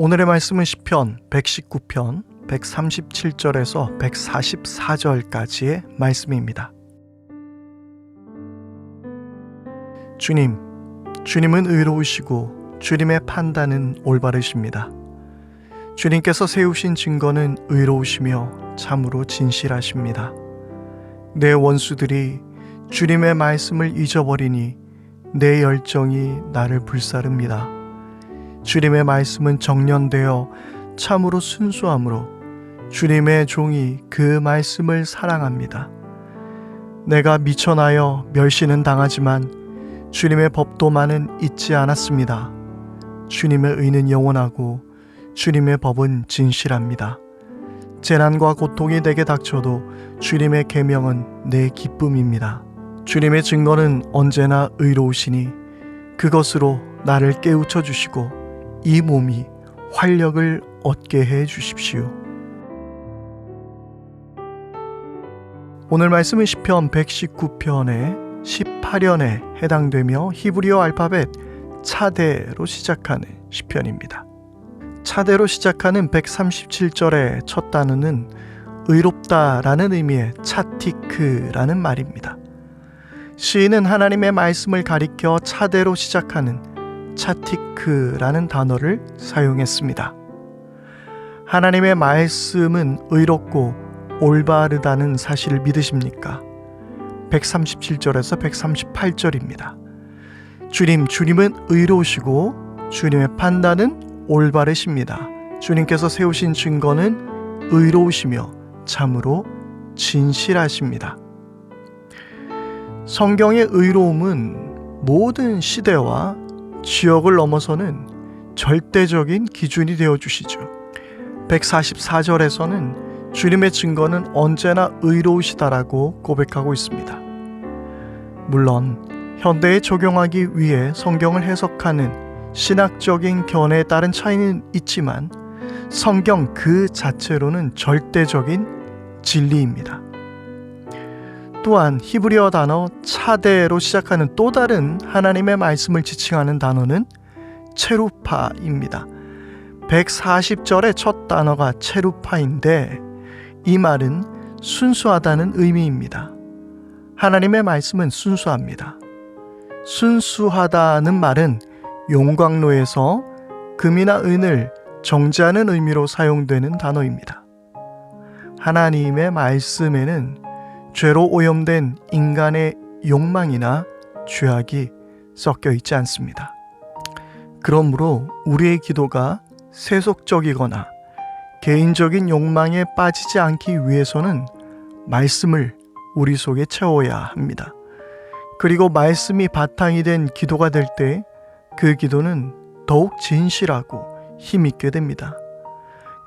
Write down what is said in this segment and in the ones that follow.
오늘의 말씀은 시편 119편 137절에서 144절까지의 말씀입니다. 주님은 의로우시고 주님의 판단은 올바르십니다. 주님께서 세우신 증거는 의로우시며 참으로 진실하십니다. 내 원수들이 주님의 말씀을 잊어버리니 내 열정이 나를 불사릅니다. 주님의 말씀은 정련되어 참으로 순수함으로 주님의 종이 그 말씀을 사랑합니다. 내가 미천하여 멸시는 당하지만 주님의 법도만은 잊지 않았습니다. 주님의 의는 영원하고 주님의 법은 진실합니다. 재난과 고통이 내게 닥쳐도 주님의 계명은 내 기쁨입니다. 주님의 증거는 언제나 의로우시니 그것으로 나를 깨우쳐 주시고 이 몸이 활력을 얻게 해 주십시오. 오늘 말씀은 시편 119편의 18연에 해당되며 히브리어 알파벳 차대로 시작하는 시편입니다. 차대로 시작하는 137절의 첫 단어는 의롭다라는 의미의 차티크라는 말입니다. 시인은 하나님의 말씀을 가리켜 차대로 시작하는 차티크라는 단어를 사용했습니다. 하나님의 말씀은 의롭고 올바르다는 사실을 믿으십니까? 137절에서 138절입니다. 주님은 의로우시고 주님의 판단은 올바르십니다. 주님께서 세우신 증거는 의로우시며 참으로 진실하십니다. 성경의 의로움은 모든 시대와 지역을 넘어서는 절대적인 기준이 되어주시죠. 144절에서는 주님의 증거는 언제나 의로우시다라고 고백하고 있습니다. 물론 현대에 적용하기 위해 성경을 해석하는 신학적인 견해에 따른 차이는 있지만 성경 그 자체로는 절대적인 진리입니다. 또한 히브리어 단어 차대로 시작하는 또 다른 하나님의 말씀을 지칭하는 단어는 체루파입니다. 140절의 첫 단어가 체루파인데 이 말은 순수하다는 의미입니다. 하나님의 말씀은 순수합니다. 순수하다는 말은 용광로에서 금이나 은을 정지하는 의미로 사용되는 단어입니다. 하나님의 말씀에는 죄로 오염된 인간의 욕망이나 죄악이 섞여 있지 않습니다. 그러므로 우리의 기도가 세속적이거나 개인적인 욕망에 빠지지 않기 위해서는 말씀을 우리 속에 채워야 합니다. 그리고 말씀이 바탕이 된 기도가 될 때 그 기도는 더욱 진실하고 힘있게 됩니다.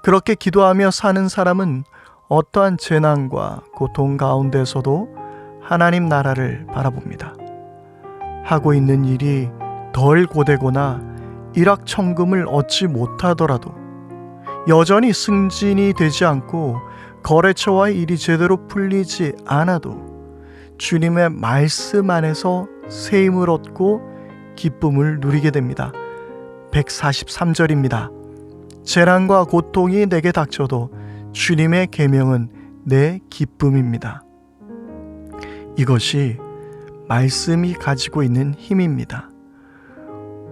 그렇게 기도하며 사는 사람은 어떠한 재난과 고통 가운데서도 하나님 나라를 바라봅니다. 하고 있는 일이 덜 고되거나 일확천금을 얻지 못하더라도 여전히 승진이 되지 않고 거래처와의 일이 제대로 풀리지 않아도 주님의 말씀 안에서 새 힘을 얻고 기쁨을 누리게 됩니다. 143절입니다. 재난과 고통이 내게 닥쳐도 주님의 계명은 내 기쁨입니다. 이것이 말씀이 가지고 있는 힘입니다.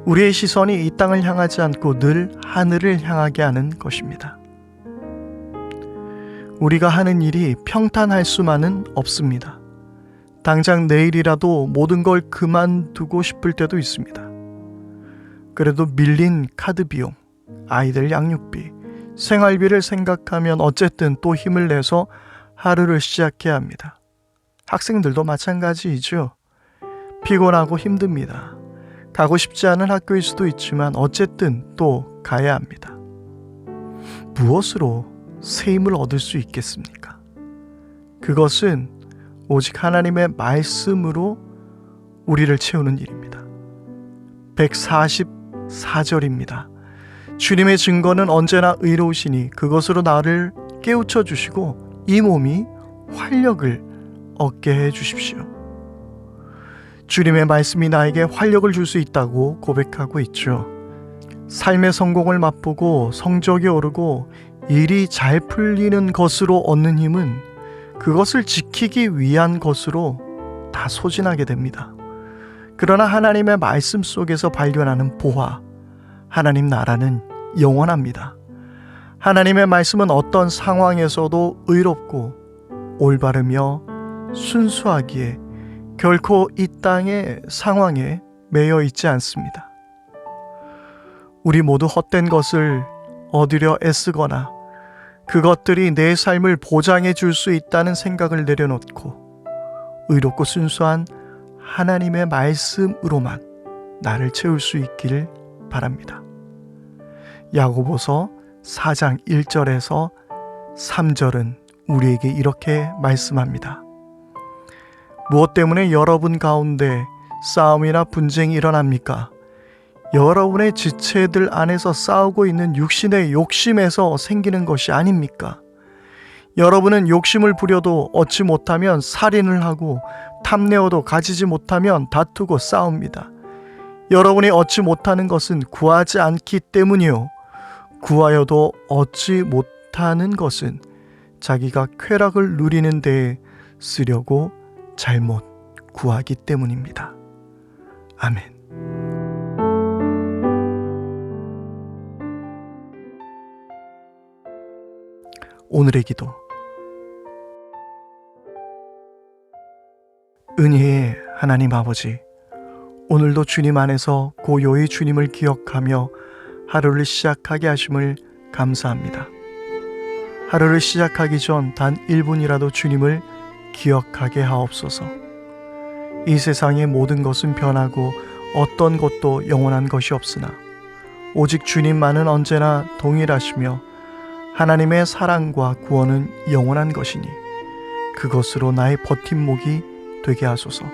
우리의 시선이 이 땅을 향하지 않고 늘 하늘을 향하게 하는 것입니다. 우리가 하는 일이 평탄할 수만은 없습니다. 당장 내일이라도 모든 걸 그만두고 싶을 때도 있습니다. 그래도 밀린 카드 비용, 아이들 양육비, 생활비를 생각하면 어쨌든 또 힘을 내서 하루를 시작해야 합니다. 학생들도 마찬가지이죠. 피곤하고 힘듭니다. 가고 싶지 않은 학교일 수도 있지만 어쨌든 또 가야 합니다. 무엇으로 새 힘을 얻을 수 있겠습니까? 그것은 오직 하나님의 말씀으로 우리를 채우는 일입니다. 144절입니다. 주님의 증거는 언제나 의로우시니 그것으로 나를 깨우쳐 주시고 이 몸이 활력을 얻게 해 주십시오. 주님의 말씀이 나에게 활력을 줄 수 있다고 고백하고 있죠. 삶의 성공을 맛보고 성적이 오르고 일이 잘 풀리는 것으로 얻는 힘은 그것을 지키기 위한 것으로 다 소진하게 됩니다. 그러나 하나님의 말씀 속에서 발견하는 보화, 하나님 나라는 영원합니다. 하나님의 말씀은 어떤 상황에서도 의롭고 올바르며 순수하기에 결코 이 땅의 상황에 매여 있지 않습니다. 우리 모두 헛된 것을 얻으려 애쓰거나 그것들이 내 삶을 보장해 줄 수 있다는 생각을 내려놓고 의롭고 순수한 하나님의 말씀으로만 나를 채울 수 있기를 바랍니다. 야고보서 4장 1절에서 3절은 우리에게 이렇게 말씀합니다. 무엇 때문에 여러분 가운데 싸움이나 분쟁이 일어납니까? 여러분의 지체들 안에서 싸우고 있는 육신의 욕심에서 생기는 것이 아닙니까? 여러분은 욕심을 부려도 얻지 못하면 살인을 하고 탐내어도 가지지 못하면 다투고 싸웁니다. 여러분이 얻지 못하는 것은 구하지 않기 때문이요. 구하여도 얻지 못하는 것은 자기가 쾌락을 누리는 데에 쓰려고 잘못 구하기 때문입니다. 아멘. 오늘의 기도. 은혜의 하나님 아버지, 오늘도 주님 안에서 고요히 주님을 기억하며 하루를 시작하게 하심을 감사합니다. 하루를 시작하기 전 단 1분이라도 주님을 기억하게 하옵소서. 이 세상의 모든 것은 변하고 어떤 것도 영원한 것이 없으나 오직 주님만은 언제나 동일하시며 하나님의 사랑과 구원은 영원한 것이니 그것으로 나의 버팀목이 되게 하소서.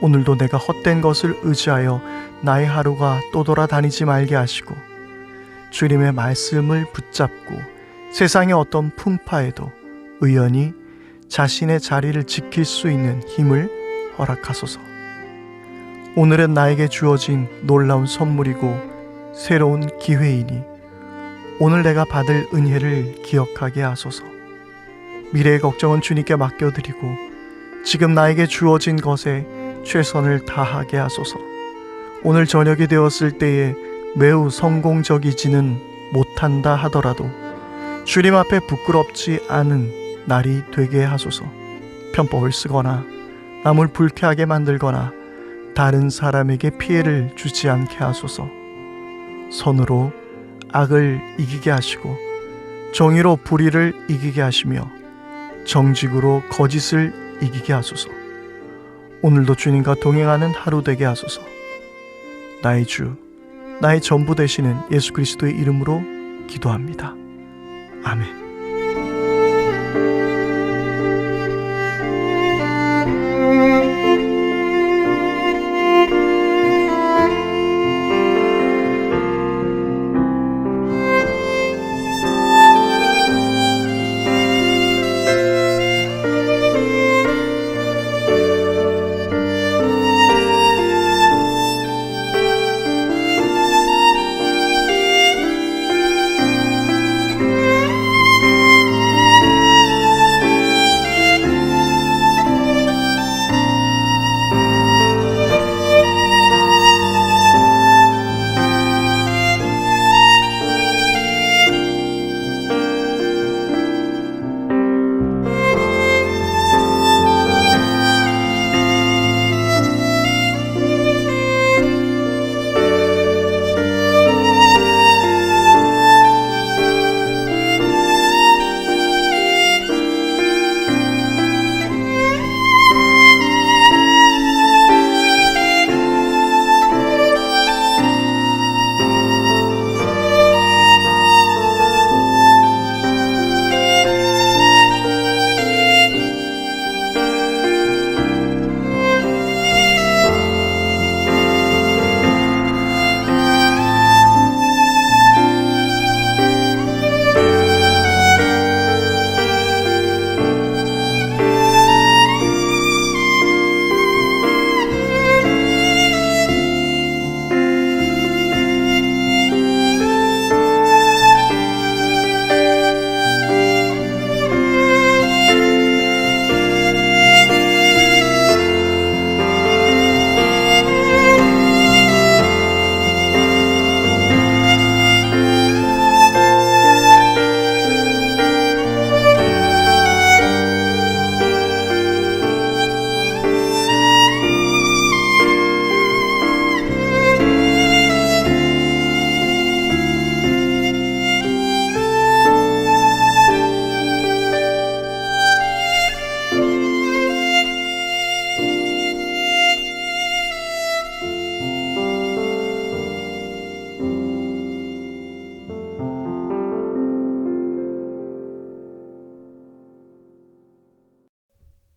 오늘도 내가 헛된 것을 의지하여 나의 하루가 떠돌아다니지 말게 하시고 주님의 말씀을 붙잡고 세상의 어떤 풍파에도 의연히 자신의 자리를 지킬 수 있는 힘을 허락하소서. 오늘은 나에게 주어진 놀라운 선물이고 새로운 기회이니 오늘 내가 받을 은혜를 기억하게 하소서. 미래의 걱정은 주님께 맡겨드리고 지금 나에게 주어진 것에 최선을 다하게 하소서. 오늘 저녁이 되었을 때에 매우 성공적이지는 못한다 하더라도 주님 앞에 부끄럽지 않은 날이 되게 하소서. 편법을 쓰거나 남을 불쾌하게 만들거나 다른 사람에게 피해를 주지 않게 하소서. 선으로 악을 이기게 하시고 정의로 불의를 이기게 하시며 정직으로 거짓을 이기게 하소서. 오늘도 주님과 동행하는 하루 되게 하소서. 나의 주, 나의 전부 되시는 예수 그리스도의 이름으로 기도합니다. 아멘.